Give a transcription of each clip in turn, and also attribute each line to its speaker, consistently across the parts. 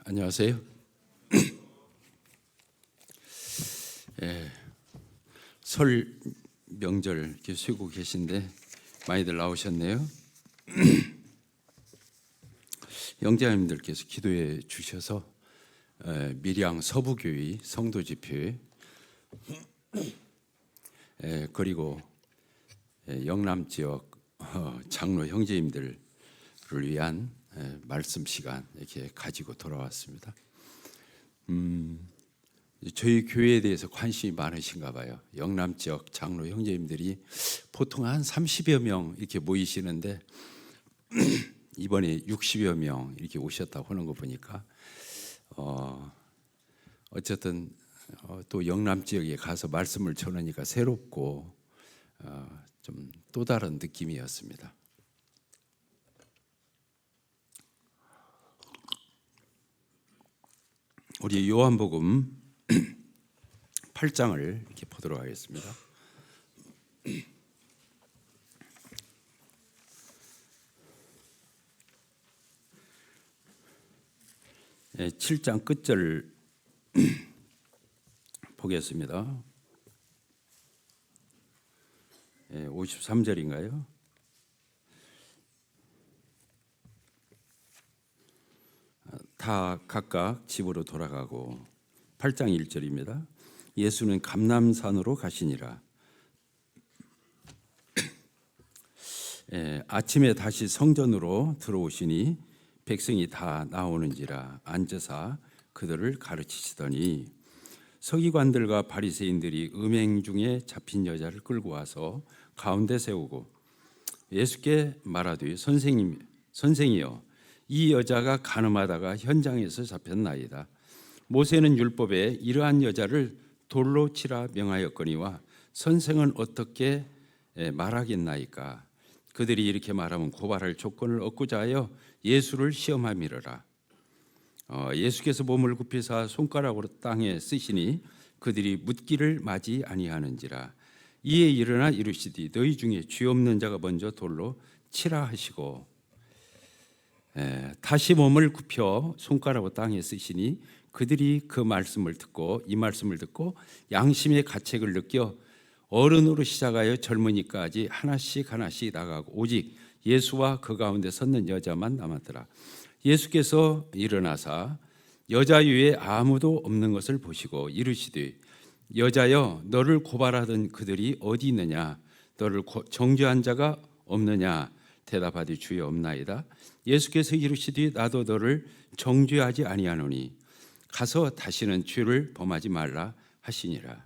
Speaker 1: 안녕하세요. 설 명절 이렇게 쉬고 계신데 많이들 나오셨네요. 영자님들께서 기도해 주셔서 밀양 서부교회 성도집회 그리고 영남 지역 장로 형제님들을 위한 말씀 시간 이렇게 가지고 돌아왔습니다. 저희 교회에 대해서 관심이 많으신가 봐요. 영남 지역 장로 형제님들이 보통 한 30여 명 이렇게 모이시는데 이번에 60여 명 이렇게 오셨다고 하는 거 보니까 어쨌든 또 영남 지역에 가서 말씀을 전하니까 새롭고 좀 또 다른 느낌이었습니다. 우리 요한복음 8장을 이렇게 보도록 하겠습니다. 7장 끝절 보겠습니다. 53절인가요? 다 각각 집으로 돌아가고 8장 1절입니다. 예수는 감람산으로 가시니라. 아침에 다시 성전으로 들어오시니 백성이 다 나오는지라 앉으사 그들을 가르치시더니 서기관들과 바리새인들이 음행 중에 잡힌 여자를 끌고 와서 가운데 세우고 예수께 말하되 선생이여 이 여자가 간음하다가 현장에서 잡혔나이다. 모세는 율법에 이러한 여자를 돌로 치라 명하였거니와 선생은 어떻게 말하겠나이까. 그들이 이렇게 말하면 고발할 조건을 얻고자 하여 예수를 시험함이러라. 예수께서 몸을 굽히사 손가락으로 땅에 쓰시니 그들이 묻기를 마지 아니하는지라. 이에 일어나 이르시되 너희 중에 죄 없는 자가 먼저 돌로 치라 하시고 다시 몸을 굽혀 손가락으로 땅에 쓰시니 그들이 그 말씀을 듣고 이 말씀을 듣고 양심의 가책을 느껴 어른으로 시작하여 젊은이까지 하나씩 나가고 오직 예수와 그 가운데 섰는 여자만 남았더라. 예수께서 일어나사 여자 위에 아무도 없는 것을 보시고 이르시되 여자여 너를 고발하던 그들이 어디 있느냐? 너를 정죄한 자가 없느냐? 대답하되 주여 없나이다. 예수께서 이르시되 나도 너를 정죄하지 아니하노니 가서 다시는 죄를 범하지 말라 하시니라.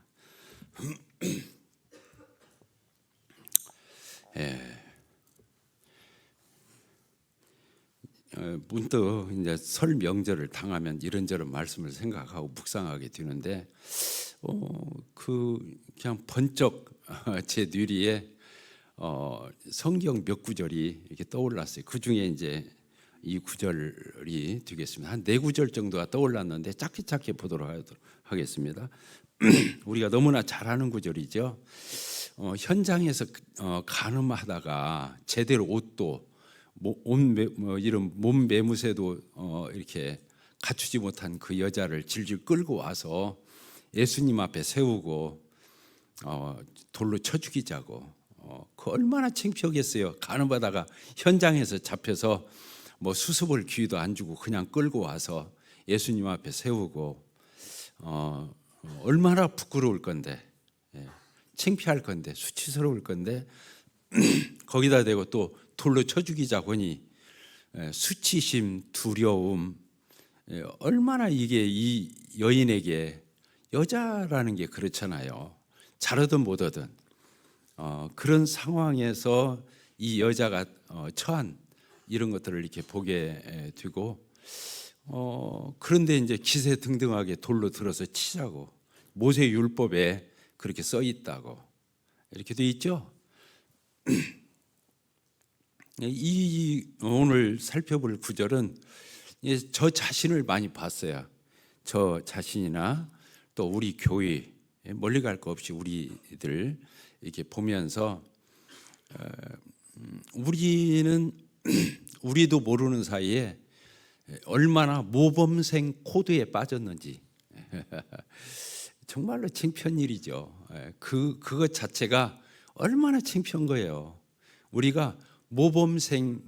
Speaker 1: 문득 이제 설 명절을 당하면 이런저런 말씀을 생각하고 묵상하게 되는데 그냥 번쩍 제 뇌리에 성경 몇 구절이 이렇게 떠올랐어요. 그 중에 이제 이 구절이 되겠습니다. 한 4구절 정도가 떠올랐는데 짧게 보도록 하겠습니다. 우리가 너무나 잘 아는 구절이죠. 현장에서 간음하다가 제대로 옷도 이런 몸 매무새도 이렇게 갖추지 못한 그 여자를 질질 끌고 와서 예수님 앞에 세우고 돌로 쳐 죽이자고. 그 얼마나 창피하겠어요. 간음하다가 현장에서 잡혀서 뭐 수습을 기회도 안 주고 그냥 끌고 와서 예수님 앞에 세우고 얼마나 부끄러울 건데, 창피할 건데, 수치스러울 건데 거기다 대고 또 돌로 쳐 죽이자고 하니 수치심, 두려움, 얼마나 이게 이 여인에게 여자라는 게 그렇잖아요. 잘하든 못하든 그런 상황에서 이 여자가 처한 이런 것들을 이렇게 보게 되고 그런데 이제 기세등등하게 돌로 들어서 치자고 모세 율법에 그렇게 써 있다고 이렇게 돼 있죠. 이 오늘 살펴볼 구절은 저 자신을 많이 봤어요. 저 자신이나 또 우리 교회 멀리 갈 거 없이 우리들 이렇게 보면서 우리는 우리도 모르는 사이에 얼마나 모범생 코드에 빠졌는지 정말로 창피한 일이죠. 그것 자체가 얼마나 창피한 거예요. 우리가 모범생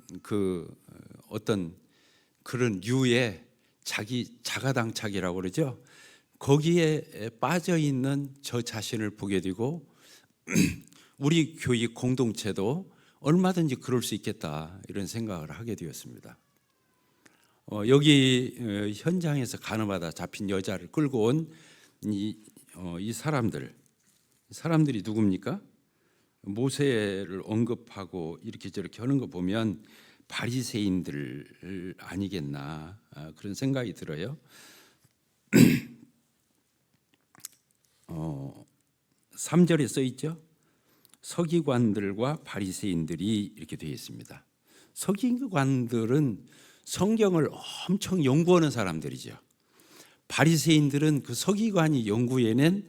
Speaker 1: 어떤 그런 류의 자가당착이라고 그러죠. 거기에 빠져 있는 저 자신을 보게 되고 우리 교육 공동체도 얼마든지 그럴 수 있겠다 이런 생각을 하게 되었습니다. 여기 현장에서 가늠하다 잡힌 여자를 끌고 온 이 사람들이 누굽니까? 모세를 언급하고 이렇게 저렇게 하는 거 보면 바리새인들 아니겠나 그런 생각이 들어요. 3절에 써 있죠. 서기관들과 바리새인들이 이렇게 되어 있습니다. 서기관들은 성경을 엄청 연구하는 사람들이죠. 바리새인들은 그 서기관이 연구해낸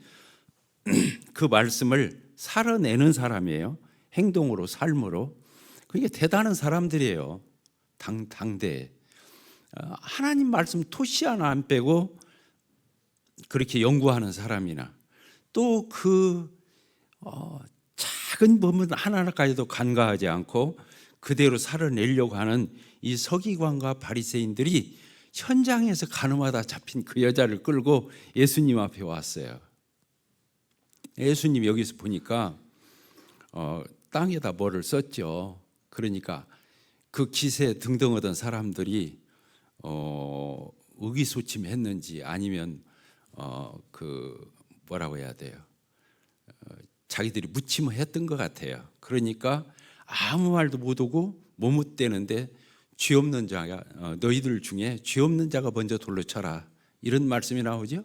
Speaker 1: 그 말씀을 살아내는 사람이에요. 행동으로, 삶으로. 그게 대단한 사람들이에요. 당대에 하나님 말씀 토시 하나 안 빼고 그렇게 연구하는 사람이나 또 작은 부분 하나하나까지도 간과하지 않고 그대로 살아내려고 하는 이 서기관과 바리새인들이 현장에서 가늠하다 잡힌 그 여자를 끌고 예수님 앞에 왔어요. 예수님 여기서 보니까 땅에다 뭐를 썼죠. 그러니까 그 기세 등등하던 사람들이 의기소침했는지 아니면 뭐라고 해야 돼요. 자기들이 무침했던 것 같아요. 그러니까 아무 말도 못하고 못묻대는데 죄 없는 자가 너희들 중에 죄 없는 자가 먼저 돌로 쳐라 이런 말씀이 나오죠.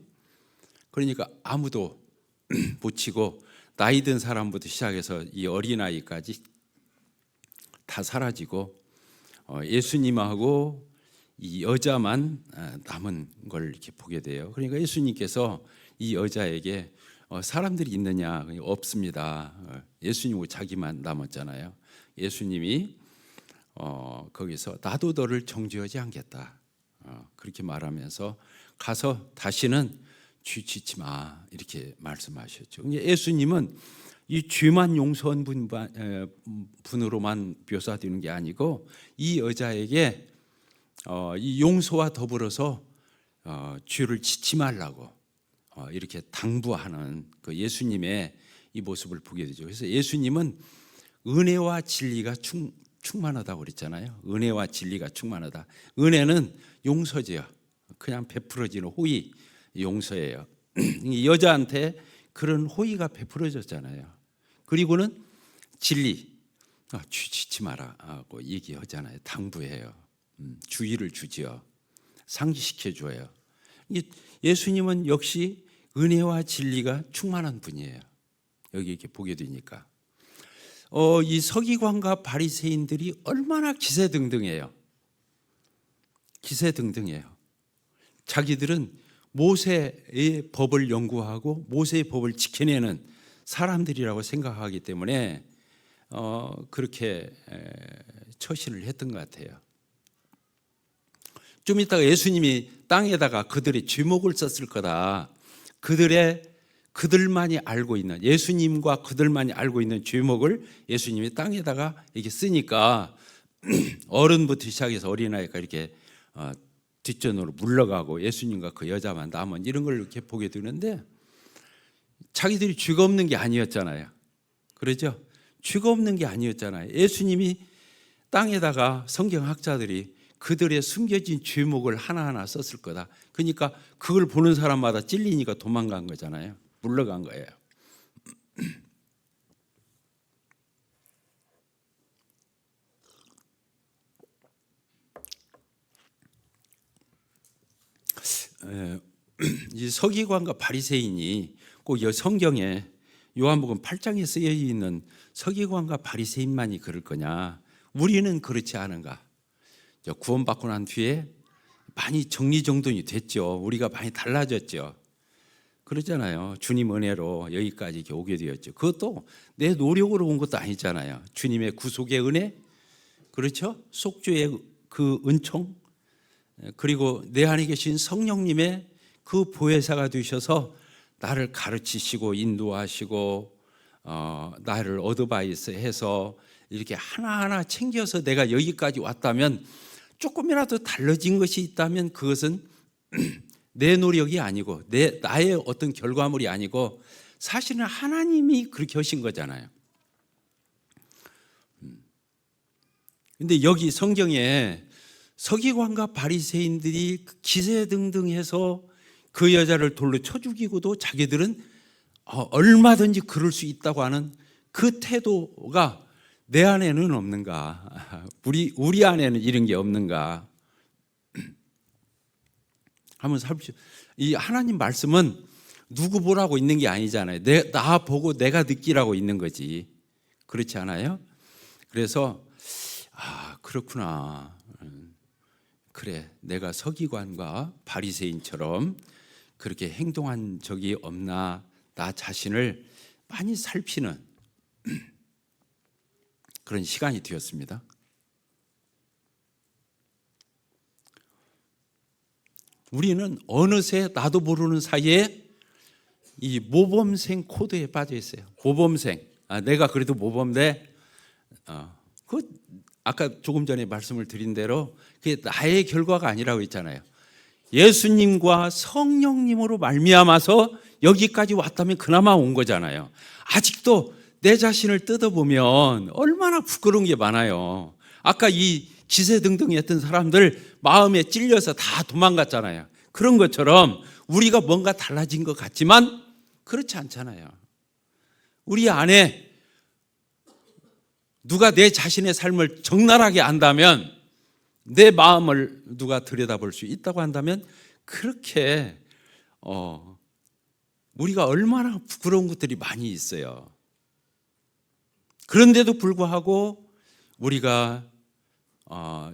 Speaker 1: 그러니까 아무도 못 치고 나이 든 사람부터 시작해서 이 어린아이까지 다 사라지고 예수님하고 이 여자만 남은 걸 이렇게 보게 돼요. 그러니까 예수님께서 이 여자에게 사람들이 있느냐? 없습니다. 예수님하고 자기만 남았잖아요. 예수님이 거기서 나도 너를 정죄하지 않겠다 그렇게 말하면서 가서 다시는 죄 짓지 마 이렇게 말씀하셨죠. 예수님은 이 죄만 용서한 분으로만 묘사되는 게 아니고 이 여자에게 이 용서와 더불어서 죄를 짓지 말라고 이렇게 당부하는 그 예수님의 이 모습을 보게 되죠. 그래서 예수님은 은혜와 진리가 충만하다고 그랬잖아요. 은혜와 진리가 충만하다. 은혜는 용서죠. 그냥 베풀어지는 호의, 용서예요. 이 여자한테 그런 호의가 베풀어졌잖아요. 그리고는 진리, 죄 짓지 마라 하고 얘기하잖아요. 당부해요. 주의를 주지요. 상기시켜 줘요. 예수님은 역시 은혜와 진리가 충만한 분이에요. 여기 이렇게 보게 되니까 이 서기관과 바리새인들이 얼마나 기세등등해요. 기세등등해요. 자기들은 모세의 법을 연구하고 모세의 법을 지켜내는 사람들이라고 생각하기 때문에 그렇게 처신을 했던 것 같아요. 좀 이따가 예수님이 땅에다가 그들의 죄목을 썼을 거다. 그들만이 알고 있는 예수님과 그들만이 알고 있는 죄목을 예수님이 땅에다가 이렇게 쓰니까 어른부터 시작해서 어린아이가 이렇게 뒷전으로 물러가고 예수님과 그 여자만 남은 이런 걸 이렇게 보게 되는데 자기들이 죄가 없는 게 아니었잖아요. 그렇죠? 죄가 없는 게 아니었잖아요. 예수님이 땅에다가 성경학자들이 그들의 숨겨진 죄목을 하나하나 썼을 거다. 그러니까 그걸 보는 사람마다 찔리니까 도망간 거잖아요. 물러간 거예요. 이 서기관과 바리새인이 꼭 성경에 요한복음 8장에 쓰여 있는 서기관과 바리새인만이 그럴 거냐? 우리는 그렇지 않은가? 구원받고 난 뒤에 많이 정리정돈이 됐죠. 우리가 많이 달라졌죠. 그러잖아요. 주님 은혜로 여기까지 이렇게 오게 되었죠. 그것도 내 노력으로 온 것도 아니잖아요. 주님의 구속의 은혜, 그렇죠? 속죄의 그 은총, 그리고 내 안에 계신 성령님의 그 보혜사가 되셔서 나를 가르치시고 인도하시고 나를 어드바이스 해서 이렇게 하나하나 챙겨서 내가 여기까지 왔다면, 조금이라도 달라진 것이 있다면 그것은 내 노력이 아니고 나의 어떤 결과물이 아니고 사실은 하나님이 그렇게 하신 거잖아요. 근데 여기 성경에 서기관과 바리새인들이 기세등등해서 그 여자를 돌로 쳐 죽이고도 자기들은 얼마든지 그럴 수 있다고 하는 그 태도가 내 안에는 없는가? 우리 안에는 이런 게 없는가? 한번 살펴보시죠. 이 하나님 말씀은 누구 보라고 있는 게 아니잖아요. 나 보고 내가 느끼라고 있는 거지. 그렇지 않아요? 그래서 그렇구나. 그래, 내가 서기관과 바리새인처럼 그렇게 행동한 적이 없나, 나 자신을 많이 살피는 그런 시간이 되었습니다. 우리는 어느새 나도 모르는 사이에 이 모범생 코드에 빠져 있어요. 모범생. 내가 그래도 모범인데, 아까 조금 전에 말씀을 드린 대로 그게 나의 결과가 아니라고 했잖아요. 예수님과 성령님으로 말미암아서 여기까지 왔다면 그나마 온 거잖아요. 아직도 내 자신을 뜯어보면 얼마나 부끄러운 게 많아요. 아까 이 기세등등했던 사람들 마음에 찔려서 다 도망갔잖아요. 그런 것처럼 우리가 뭔가 달라진 것 같지만 그렇지 않잖아요. 우리 안에 누가 내 자신의 삶을 적나라하게 안다면, 내 마음을 누가 들여다볼 수 있다고 한다면, 그렇게 우리가 얼마나 부끄러운 것들이 많이 있어요. 그런데도 불구하고 우리가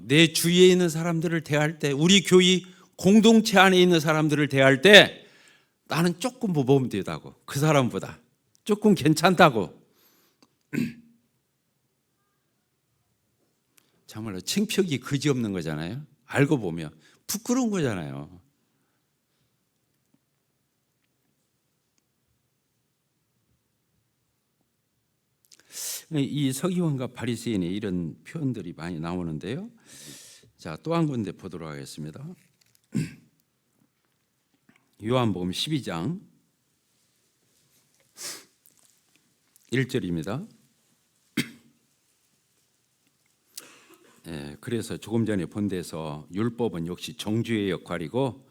Speaker 1: 내 주위에 있는 사람들을 대할 때, 우리 교회 공동체 안에 있는 사람들을 대할 때 나는 조금 모범되다고, 그 사람보다 조금 괜찮다고, 정말로 창피하기 그지없는 거잖아요. 알고 보면 부끄러운 거잖아요. 이 서기관과 바리새인의 이런 표현들이 많이 나오는데요. 자, 또 한 군데 보도록 하겠습니다. 요한복음 12장 1절입니다. 그래서 조금 전에 본 데서 율법은 역시 정주의 역할이고,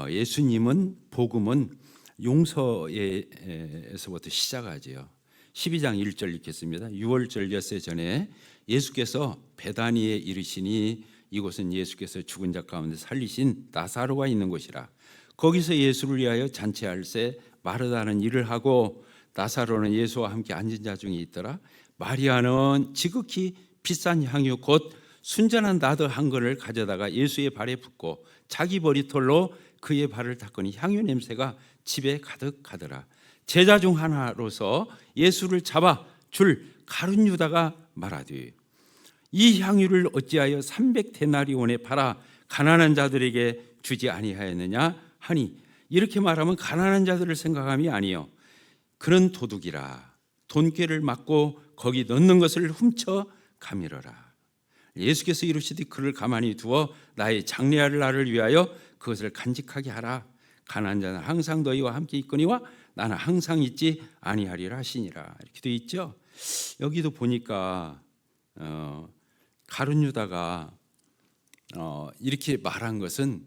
Speaker 1: 예수님은 복음은 용서에서부터 시작하지요. 12장 1절 읽겠습니다. 6월절 엿새 전에 예수께서 베다니에 이르시니 이곳은 예수께서 죽은 자 가운데 살리신 나사로가 있는 곳이라. 거기서 예수를 위하여 잔치할새 마르다는 일을 하고 나사로는 예수와 함께 앉은 자 중에 있더라. 마리아는 지극히 비싼 향유 곧 순전한 나드 한 건을 가져다가 예수의 발에 붓고 자기 머리털로 그의 발을 닦으니 향유 냄새가 집에 가득하더라. 제자 중 하나로서 예수를 잡아 줄 가룟 유다가 말하되, 이 향유를 어찌하여 300데나리온에 팔아 가난한 자들에게 주지 아니하였느냐 하니, 이렇게 말하면 가난한 자들을 생각함이 아니요 그는 도둑이라. 돈꾀를 맞고 거기 넣는 것을 훔쳐 가밀어라. 예수께서 이르시되 그를 가만히 두어 나의 장래할 날을 위하여 그것을 간직하게 하라. 가난한 자는 항상 너희와 함께 있거니와 나는 항상 있지 아니하리라 하시니라. 이렇게 되어 있죠. 여기도 보니까 가룟 유다가 이렇게 말한 것은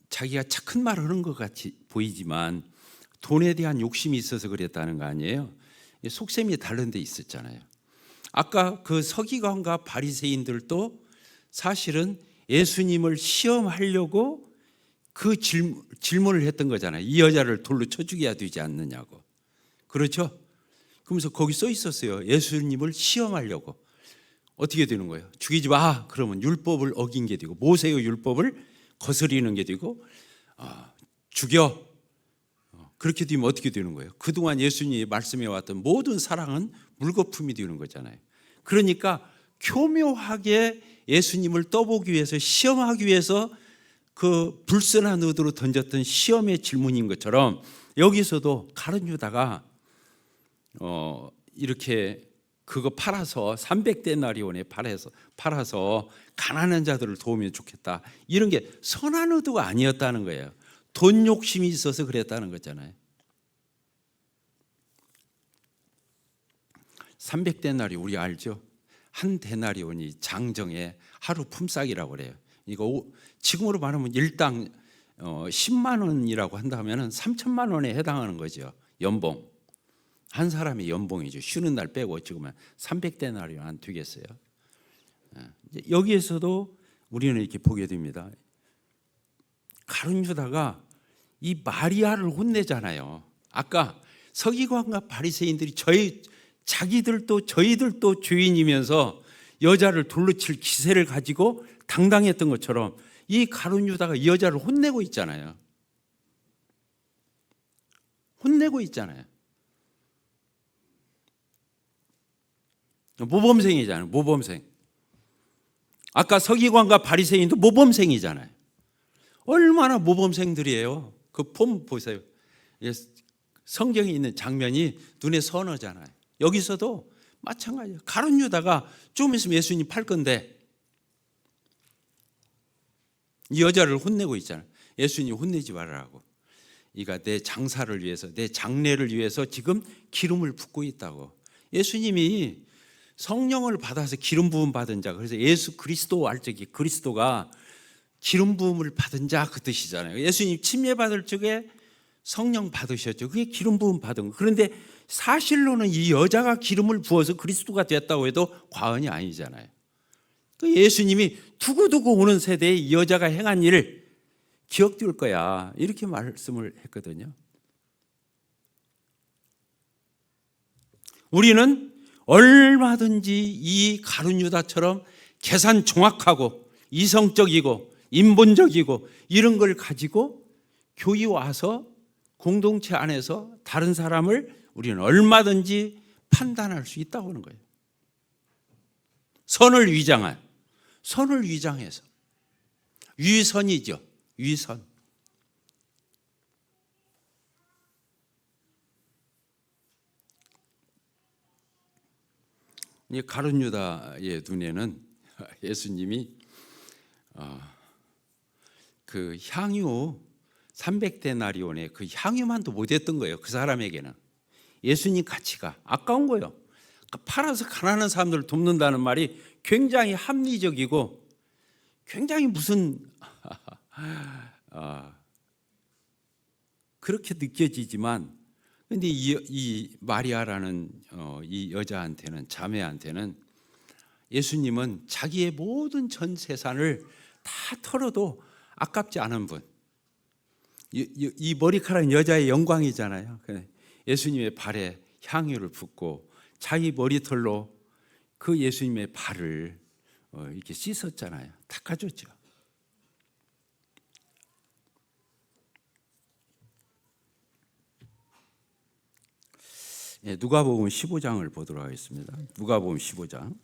Speaker 1: 자기가 착한 말을 하는 것 같이 보이지만 돈에 대한 욕심이 있어서 그랬다는 거 아니에요. 속셈이 다른 데 있었잖아요. 아까 그 서기관과 바리새인들도 사실은 예수님을 시험하려고 그 질문을 했던 거잖아요. 이 여자를 돌로 쳐 죽여야 되지 않느냐고. 그렇죠? 그러면서 거기 써 있었어요. 예수님을 시험하려고. 어떻게 되는 거예요? 죽이지 마. 그러면 율법을 어긴 게 되고, 모세의 율법을 거스리는 게 되고, 죽여. 그렇게 되면 어떻게 되는 거예요? 그동안 예수님이 말씀해 왔던 모든 사랑은 물거품이 되는 거잖아요. 그러니까 교묘하게 예수님을 떠보기 위해서 시험하기 위해서 그 불순한 의도로 던졌던 시험의 질문인 것처럼 여기서도 가룟 유다가 이렇게 그거 팔아서 300데나리온에 팔아서 가난한 자들을 도우면 좋겠다, 이런 게 선한 의도가 아니었다는 거예요. 돈 욕심이 있어서 그랬다는 거잖아요. 300데나리 우리 알죠? 한 데나리온이 장정의 하루 품삯이라고 그래요. 이거 지금으로 말하면 일당 10만 원이라고 한다면 3천만 원에 해당하는 거죠. 연봉. 한 사람의 연봉이죠. 쉬는 날 빼고 지금은 300데나리온 안 되겠어요. 여기에서도 우리는 이렇게 보게 됩니다. 가룟 유다가 이 마리아를 혼내잖아요. 아까 서기관과 바리새인들이 저희들도 죄인이면서 여자를 돌로 칠 기세를 가지고 당당했던 것처럼 이 가룟 유다가 이 여자를 혼내고 있잖아요. 혼내고 있잖아요. 모범생이잖아요. 모범생. 아까 서기관과 바리새인도 모범생이잖아요. 얼마나 모범생들이에요. 그 폼 보세요. 성경에 있는 장면이 눈에 선하잖아요. 여기서도 마찬가지예요. 가룟 유다가 좀 있으면 예수님 팔 건데 이 여자를 혼내고 있잖아요. 예수님 혼내지 말라고. 이가 내 장사를 위해서, 내 장례를 위해서 지금 기름을 붓고 있다고. 예수님이 성령을 받아서 기름 부음 받은 자, 그래서 예수 그리스도 할 적에 그리스도가 기름 부음을 받은 자 그 뜻이잖아요. 예수님 침례 받을 적에 성령 받으셨죠. 그게 기름 부음 받은 거. 그런데 사실로는 이 여자가 기름을 부어서 그리스도가 됐다고 해도 과언이 아니잖아요. 예수님이 두고두고 오는 세대에 이 여자가 행한 일을 기억될 거야, 이렇게 말씀을 했거든요. 우리는 얼마든지 이 가룟 유다처럼 계산 정확하고 이성적이고 인본적이고 이런 걸 가지고 교회 와서 공동체 안에서 다른 사람을 우리는 얼마든지 판단할 수 있다고 하는 거예요. 선을 위장해서. 위선이죠. 위선. 이 가룟 유다의 눈에는 예수님이 그 향유 300데나리온에 그 향유만도 못했던 거예요. 그 사람에게는 예수님 가치가 아까운 거예요. 팔아서 가난한 사람들을 돕는다는 말이 굉장히 합리적이고 굉장히 무슨 그렇게 느껴지지만, 근데 이 마리아라는 이 여자한테는, 자매한테는 예수님은 자기의 모든 전 재산을 다 털어도 아깝지 않은 분. 이 머리카락은 여자의 영광이잖아요. 예수님의 발에 향유를 붓고 자기 머리털로 그 예수님의 발을 이렇게 씻었잖아요. 닦아줬죠. 누가복음 15장을 보도록 하겠습니다. 누가복음 15장.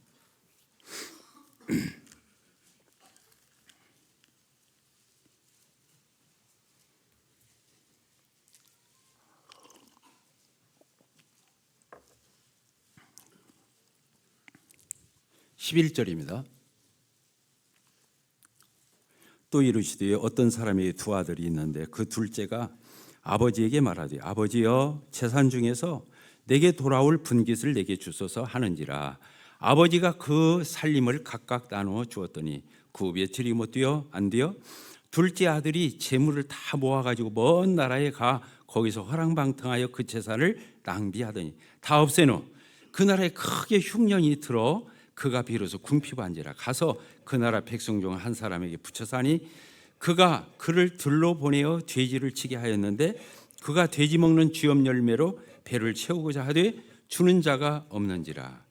Speaker 1: 11절입니다. 또 이르시되 어떤 사람이 두 아들이 있는데 그 둘째가 아버지에게 말하되 아버지여 재산 중에서 내게 돌아올 분깃을 내게 주소서 하는지라. 아버지가 그 살림을 각각 나누어 주었더니 그 후에 들이 못 뛰어 안 되어 둘째 아들이 재물을 다 모아가지고 먼 나라에 가 거기서 허랑방탕하여 그 재산을 낭비하더니 다 없앤 후 그 나라에 크게 흉년이 들어 그가 비로소 궁핍한지라. 가서 그 나라 백성 중 한 사람에게 붙여사니 그가 그를 들로 보내어 돼지를 치게 하였는데 그가 돼지 먹는 쥐업 열매로 배를 채우고자 하되 주는 자가 없는지라.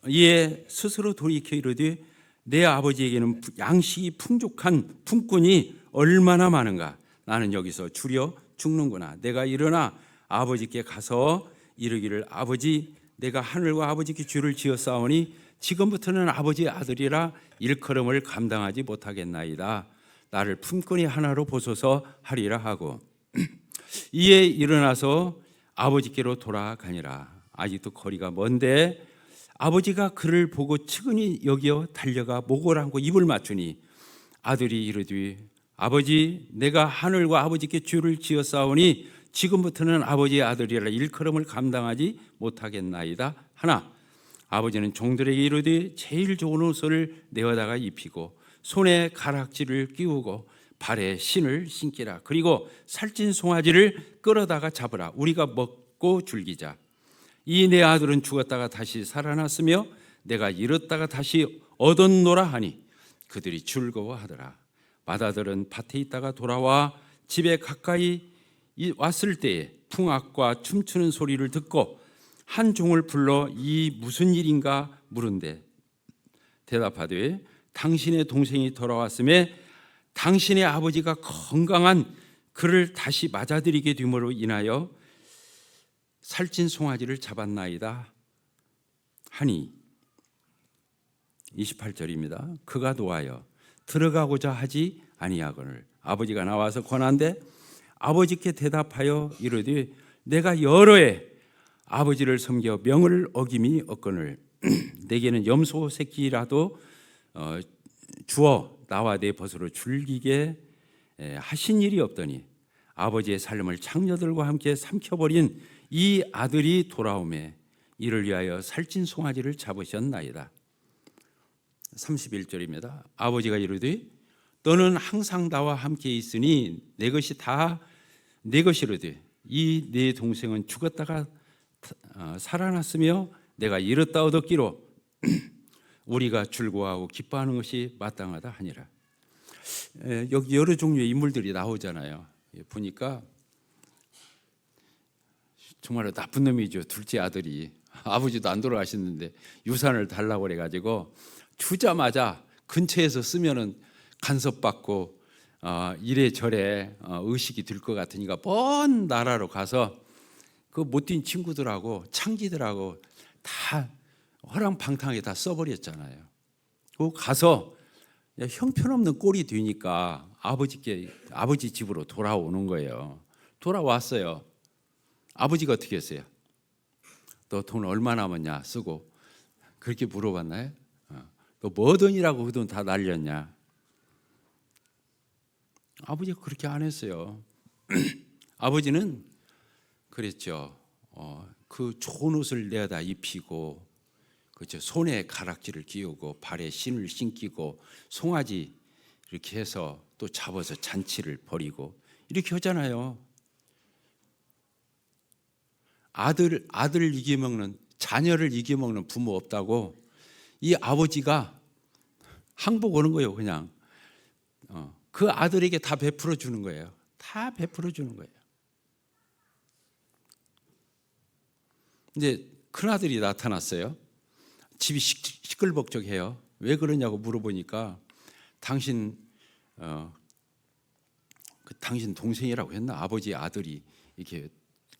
Speaker 1: 이에 스스로 돌이켜 이르되 내 아버지에게는 양식이 풍족한 품꾼이 얼마나 많은가. 나는 여기서 줄여 죽는구나. 내가 일어나 아버지께 가서 이르기를 아버지 내가 하늘과 아버지께 죄를 지었사오니 지금부터는 아버지의 아들이라 일컬음을 감당하지 못하겠나이다. 나를 품꾼이 하나로 보소서 하리라 하고 이에 일어나서 아버지께로 돌아가니라. 아직도 거리가 먼데 아버지가 그를 보고 측은히 여겨 달려가 목을 안고 입을 맞추니 아들이 이르되 아버지 내가 하늘과 아버지께 죄를 지었사오니 지금부터는 아버지의 아들이라 일컬음을 감당하지 못하겠나이다 하나 아버지는 종들에게 이르되 제일 좋은 옷을 내어다가 입히고 손에 가락지를 끼우고 발에 신을 신기라. 그리고 살찐 송아지를 끌어다가 잡으라. 우리가 먹고 즐기자. 이 내 아들은 죽었다가 다시 살아났으며 내가 잃었다가 다시 얻었노라 하니 그들이 즐거워하더라. 맏아들은 밭에 있다가 돌아와 집에 가까이 왔을 때에 풍악과 춤추는 소리를 듣고 한 종을 불러 이 무슨 일인가 물은데 대답하되 당신의 동생이 돌아왔음에 당신의 아버지가 건강한 그를 다시 맞아들이게 됨으로 인하여 살찐 송아지를 잡았나이다 하니 28절입니다. 그가 노하여 들어가고자 하지 아니하거늘 아버지가 나와서 권한대 아버지께 대답하여 이르되 내가 여러 해 아버지를 섬겨 명을 어김이 없거늘 내게는 염소 새끼라도 주어 나와 내 벗으로 즐기게 하신 일이 없더니 아버지의 삶을 창녀들과 함께 삼켜버린 이 아들이 돌아오매 이를 위하여 살찐 송아지를 잡으셨나이다. 31절입니다. 아버지가 이르되 너는 항상 나와 함께 있으니 내 것이 다 내 것이로되 이 내 동생은 죽었다가 살아났으며 내가 잃었다 얻었기로 우리가 즐거워하고 기뻐하는 것이 마땅하다 하니라. 여기 여러 종류의 인물들이 나오잖아요. 보니까 정말 나쁜 놈이죠. 둘째 아들이 아버지도 안 돌아가셨는데 유산을 달라고 그래가지고 주자마자 근처에서 쓰면은 간섭받고 이래저래 의식이 들 것 같으니까 먼 나라로 가서 그 못 뛴 친구들하고 창기들하고 다 허랑방탕하게 다 써버렸잖아요. 그 가서 형편없는 꼴이 되니까 아버지 집으로 돌아오는 거예요. 돌아왔어요. 아버지가 어떻게 했어요? 너 돈 얼마 남았냐 쓰고 그렇게 물어봤나요? 너 뭐 돈이라고 그 돈 다 날렸냐? 아버지가 그렇게 안 했어요. 아버지는 그랬죠. 그 좋은 옷을 내다 입히고 그렇죠. 손에 가락지를 끼우고 발에 신을 신기고 송아지 이렇게 해서 또 잡아서 잔치를 벌이고 이렇게 하잖아요. 아들 이겨먹는 자녀를 이겨먹는 부모 없다고 이 아버지가 항복 오는 거예요. 그냥 그 아들에게 다 베풀어 주는 거예요. 다 베풀어 주는 거예요. 이제 큰아들이 나타났어요. 집이 시끌벅적해요. 왜 그러냐고 물어보니까 당신 당신 동생이라고 했나? 아버지의 아들이 이렇게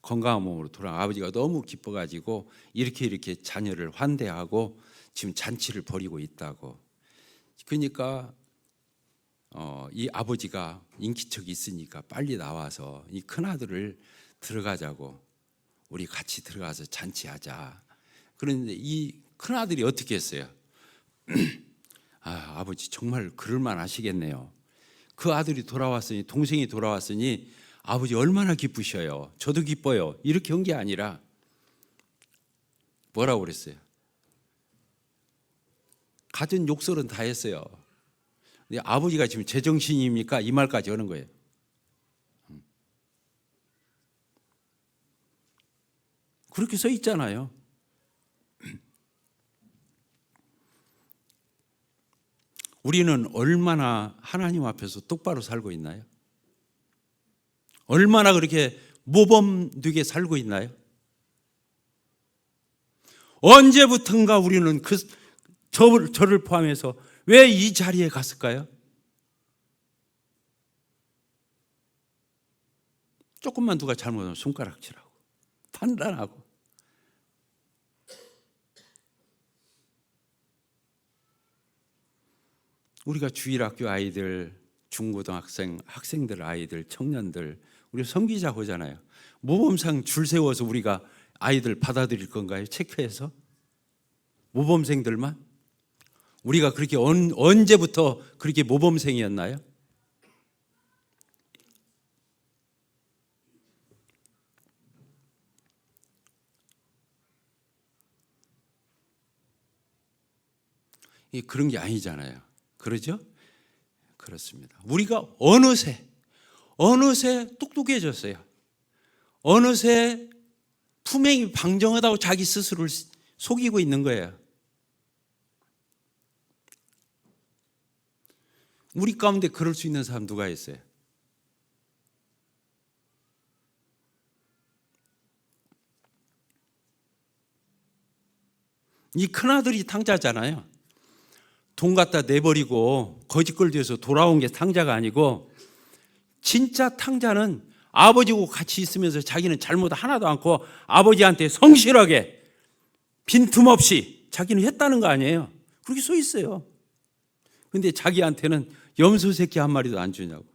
Speaker 1: 건강한 몸으로 돌아가 아버지가 너무 기뻐가지고 이렇게 자녀를 환대하고 지금 잔치를 벌이고 있다고. 그러니까 이 아버지가 인기척이 있으니까 빨리 나와서 이 큰아들을 들어가자고 우리 같이 들어가서 잔치하자. 그런데 이 큰아들이 어떻게 했어요? 아버지 정말 그럴만 하시겠네요. 그 아들이 돌아왔으니 동생이 돌아왔으니 아버지 얼마나 기쁘셔요. 저도 기뻐요. 이렇게 한 게 아니라 뭐라고 그랬어요? 갖은 욕설은 다 했어요. 근데 아버지가 지금 제정신입니까? 이 말까지 하는 거예요. 그렇게 써 있잖아요. 우리는 얼마나 하나님 앞에서 똑바로 살고 있나요? 얼마나 그렇게 모범되게 살고 있나요? 언제부턴가 우리는 저를 포함해서 왜 이 자리에 갔을까요? 조금만 누가 잘못하면 손가락질하고 판단하고 우리가 주일학교 아이들, 중고등학생, 학생들 아이들, 청년들 우리 섬기자 보잖아요. 모범상 줄 세워서 우리가 아이들 받아들일 건가요? 체크해서? 모범생들만? 우리가 그렇게 언제부터 그렇게 모범생이었나요? 그런 게 아니잖아요. 그러죠? 그렇습니다. 우리가 어느새 똑똑해졌어요. 어느새 품행이 방정하다고 자기 스스로를 속이고 있는 거예요. 우리 가운데 그럴 수 있는 사람 누가 있어요? 이 큰아들이 탕자잖아요. 돈 갖다 내버리고 거짓걸 뒤에서 돌아온 게 탕자가 아니고, 진짜 탕자는 아버지하고 같이 있으면서 자기는 잘못 하나도 않고 아버지한테 성실하게 빈틈없이 자기는 했다는 거 아니에요. 그렇게 써 있어요. 근데 자기한테는 염소 새끼 한 마리도 안 주냐고.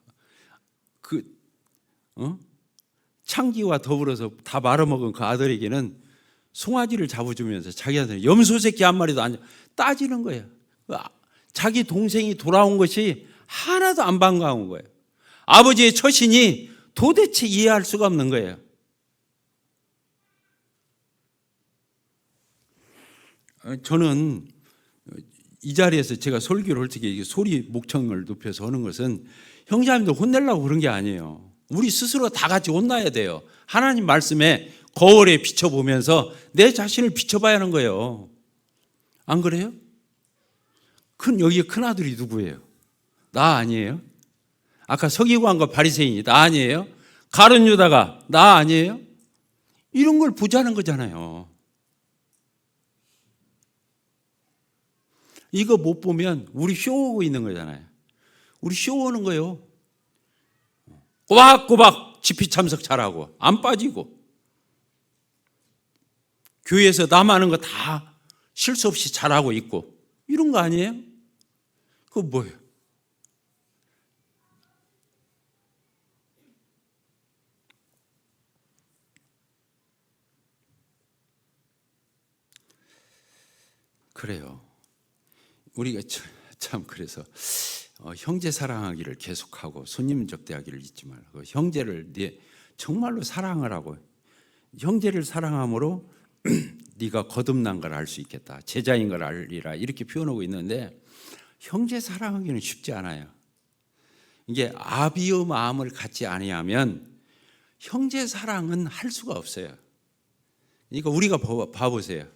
Speaker 1: 창기와 더불어서 다 말아먹은 그 아들에게는 송아지를 잡아주면서 자기한테는 염소 새끼 한 마리도 안 줘. 따지는 거예요. 자기 동생이 돌아온 것이 하나도 안 반가운 거예요. 아버지의 처신이 도대체 이해할 수가 없는 거예요. 저는 이 자리에서 제가 설교를 어떻게 소리 목청을 높여서 하는 것은 형제자매들 혼내려고 그런 게 아니에요. 우리 스스로 다 같이 혼나야 돼요. 하나님 말씀에 거울에 비춰보면서 내 자신을 비춰봐야 하는 거예요. 안 그래요? 여기 큰 아들이 누구예요? 나 아니에요? 아까 서기관과 바리새인이 나 아니에요? 가룟 유다가 나 아니에요? 이런 걸 보자는 거잖아요. 이거 못 보면 우리 쇼하고 있는 거잖아요. 우리 쇼하는 거예요. 꼬박꼬박 집회 참석 잘하고 안 빠지고 교회에서 남하는 거 다 실수 없이 잘하고 있고 이런 거 아니에요? 그거 뭐예요? 그래요. 우리가 참 그래서 형제 사랑하기를 계속하고 손님 접대하기를 잊지 말고 형제를 정말로 사랑을 하고 형제를 사랑함으로 네가 거듭난 걸 알 수 있겠다. 제자인 걸 알리라. 이렇게 표현하고 있는데 형제 사랑하기는 쉽지 않아요. 이게 아비의 마음을 갖지 아니하면 형제 사랑은 할 수가 없어요. 그러니까 우리가 봐보세요.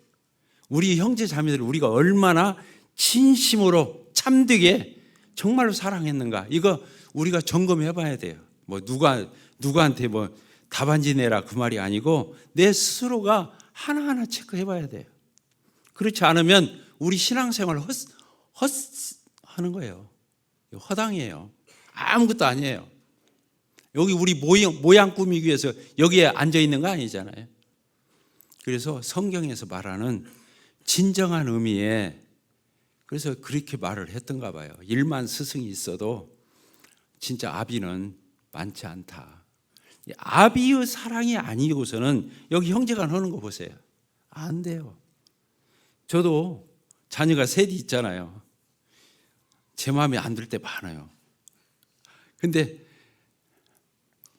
Speaker 1: 우리 형제 자매들을 우리가 얼마나 진심으로 참되게 정말로 사랑했는가. 이거 우리가 점검해 봐야 돼요. 누구한테 답안지 내라 그 말이 아니고 내 스스로가 하나하나 체크해 봐야 돼요. 그렇지 않으면 우리 신앙생활 하는 거예요. 허당이에요. 아무것도 아니에요. 여기 우리 모양 꾸미기 위해서 여기에 앉아 있는 거 아니잖아요. 그래서 성경에서 말하는 진정한 의미에 그래서 그렇게 말을 했던가 봐요. 1만 스승이 있어도 진짜 아비는 많지 않다. 아비의 사랑이 아니고서는 여기 형제가 하는 거 보세요. 안 돼요. 저도 자녀가 셋이 있잖아요. 제 마음에 안 들 때 많아요. 근데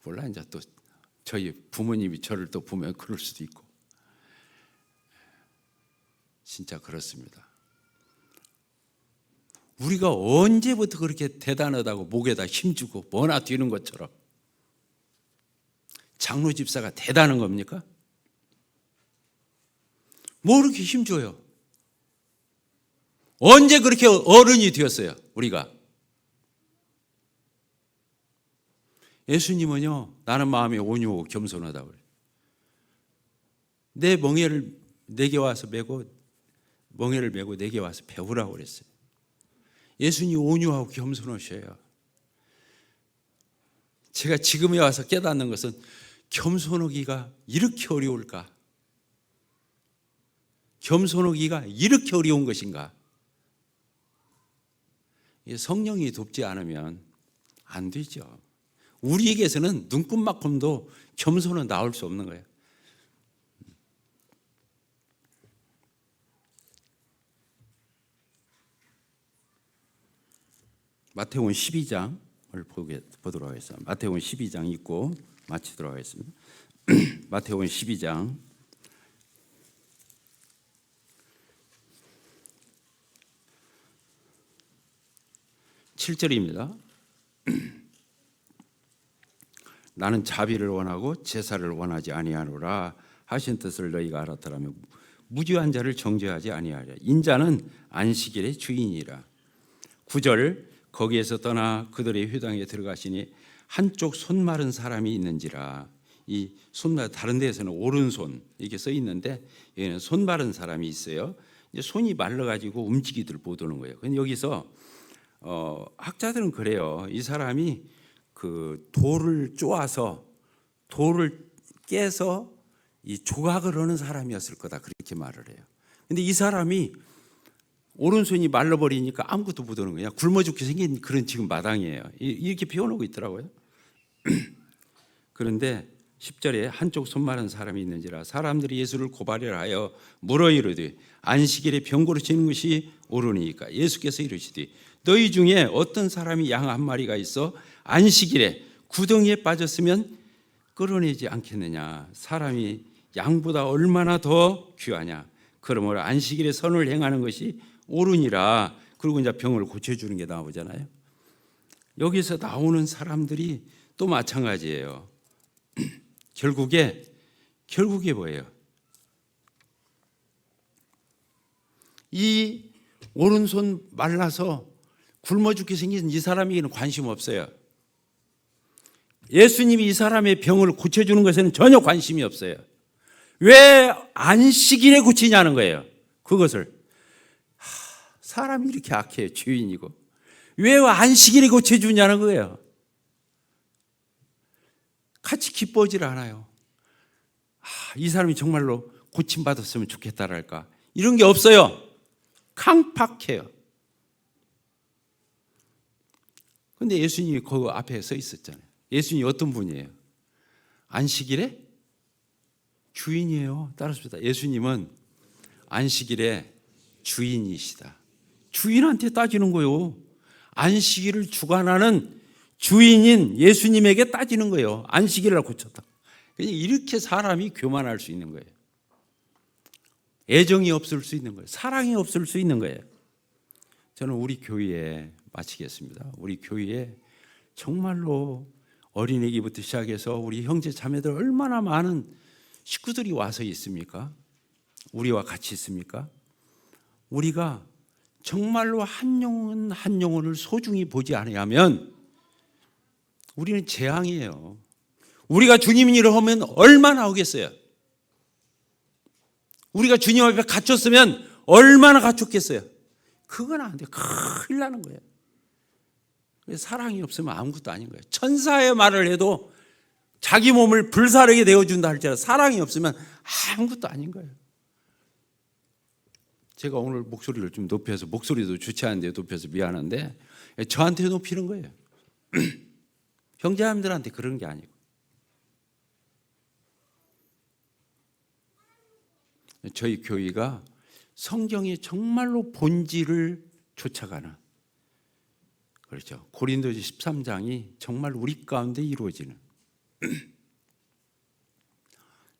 Speaker 1: 몰라 이제 또 저희 부모님이 저를 또 보면 그럴 수도 있고 진짜 그렇습니다. 우리가 언제부터 그렇게 대단하다고 목에다 힘주고 뭐나 뛰는 것처럼 장로 집사가 대단한 겁니까? 뭐 그렇게 힘줘요? 언제 그렇게 어른이 되었어요? 우리가 예수님은요 나는 마음이 온유하고 겸손하다고 그래요. 내 멍에를 내게 와서 메고 멍에를 메고 내게 와서 배우라고 그랬어요. 예수님이 온유하고 겸손하셔요. 제가 지금에 와서 깨닫는 것은 겸손하기가 이렇게 어려울까? 겸손하기가 이렇게 어려운 것인가? 성령이 돕지 않으면 안 되죠. 우리에게서는 눈꽃만큼도 겸손은 나올 수 없는 거예요. 마태복음 12장을 보도록 하겠습니다. 마태복음 12장 읽고 마치도록 하겠습니다. 마태복음 12장 7절입니다. 나는 자비를 원하고 제사를 원하지 아니하노라 하신 뜻을 너희가 알았더라면 무죄한 자를 정죄하지 아니하리라. 인자는 안식일의 주인이라. 9절 거기에서 떠나 그들의 회당에 들어가시니 한쪽 손 마른 사람이 있는지라. 이 손 다른 데에서는 오른손 이렇게 써 있는데 여기는 손 마른 사람이 있어요. 이제 손이 말라가지고 움직이들 못하는 거예요. 근데 여기서 학자들은 그래요. 이 사람이 그 돌을 쪼아서 돌을 깨서 이 조각을 하는 사람이었을 거다 그렇게 말을 해요. 근데 이 사람이 오른손이 말라버리니까 아무것도 못하는 거야. 굶어 죽게 생긴 그런 지금 마당이에요. 이렇게 표현하고 있더라고요. 그런데 10절에 한쪽 손 마른 사람이 있는지라 사람들이 예수를 고발하려 하여 물어 이르되 안식일에 병 고치는 것이 옳으니까. 예수께서 이르시되 너희 중에 어떤 사람이 양 한 마리가 있어 안식일에 구덩이에 빠졌으면 끌어내지 않겠느냐. 사람이 양보다 얼마나 더 귀하냐. 그러므로 안식일에 선을 행하는 것이 옳으니라. 그리고 이제 병을 고쳐주는 게 나오잖아요. 여기서 나오는 사람들이 또 마찬가지예요. 결국에 뭐예요? 이 오른손 말라서 굶어 죽게 생긴 이 사람에게는 관심 없어요. 예수님이 이 사람의 병을 고쳐주는 것에는 전혀 관심이 없어요. 왜 안식일에 고치냐는 거예요. 그것을. 사람이 이렇게 악해요. 주인이고. 왜 안식일에 고쳐주냐는 거예요. 같이 기뻐하지 않아요. 이 사람이 정말로 고침받았으면 좋겠다랄까. 이런 게 없어요. 강팍해요. 근데 예수님이 그 앞에 서 있었잖아요. 예수님이 어떤 분이에요? 안식일에 주인이에요. 따라합시다. 예수님은 안식일에 주인이시다. 주인한테 따지는 거예요. 안식일을 주관하는 주인인 예수님에게 따지는 거예요. 안식일을 고쳤다. 이렇게 사람이 교만할 수 있는 거예요. 애정이 없을 수 있는 거예요. 사랑이 없을 수 있는 거예요. 저는 우리 교회에 마치겠습니다. 우리 교회에 정말로 어린애기부터 시작해서 우리 형제 자매들 얼마나 많은 식구들이 와서 있습니까? 우리와 같이 있습니까? 우리가 정말로 한 영혼 한 영혼을 소중히 보지 않으면 우리는 재앙이에요. 우리가 주님 일을 하면 얼마나 하겠어요? 우리가 주님 앞에 갇혔으면 얼마나 갇혔겠어요? 그건 안 돼요. 큰일 나는 거예요. 사랑이 없으면 아무것도 아닌 거예요. 천사의 말을 해도 자기 몸을 불사르게 되어준다 할지라도 사랑이 없으면 아무것도 아닌 거예요. 제가 오늘 목소리를 좀 높여서, 목소리도 좋지 않은데 높여서 미안한데 저한테 높이는 거예요. 형제자매들한테 그런 게 아니고. 저희 교회가 성경의 정말로 본질을 쫓아가는, 그렇죠. 고린도서 13장이 정말 우리 가운데 이루어지는.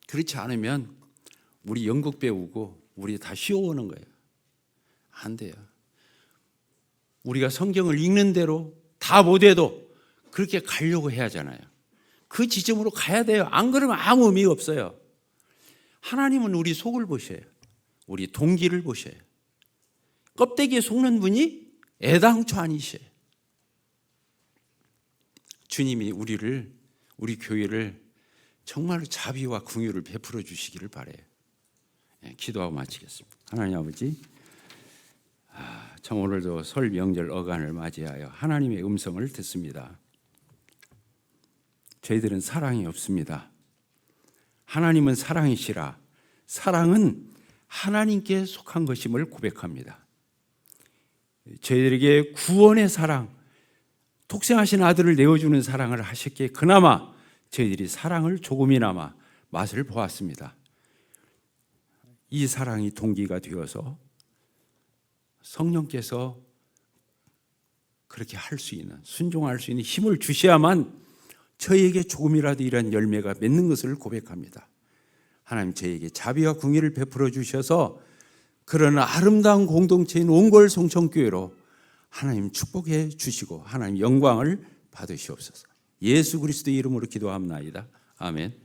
Speaker 1: 그렇지 않으면 우리 연극 배우고 우리 다 쉬어오는 거예요. 안 돼요. 우리가 성경을 읽는 대로 다 못해도 그렇게 가려고 해야 하잖아요. 그 지점으로 가야 돼요. 안 그러면 아무 의미가 없어요. 하나님은 우리 속을 보셔요. 우리 동기를 보셔요. 껍데기에 속는 분이 애당초 아니셔요. 주님이 우리 교회를 정말로 자비와 긍휼을 베풀어 주시기를 바라요. 기도하고 마치겠습니다. 하나님 아버지, 참 오늘도 설 명절 어간을 맞이하여 하나님의 음성을 듣습니다. 저희들은 사랑이 없습니다. 하나님은 사랑이시라. 사랑은 하나님께 속한 것임을 고백합니다. 저희들에게 구원의 사랑, 독생하신 아들을 내어주는 사랑을 하셨기에 그나마 저희들이 사랑을 조금이나마 맛을 보았습니다. 이 사랑이 동기가 되어서 성령께서 그렇게 할 수 있는, 순종할 수 있는 힘을 주셔야만 저희에게 조금이라도 이런 열매가 맺는 것을 고백합니다. 하나님 저희에게 자비와 궁의를 베풀어 주셔서 그런 아름다운 공동체인 온골 성천교회로 하나님 축복해 주시고 하나님 영광을 받으시옵소서. 예수 그리스도의 이름으로 기도합나이다. 아멘.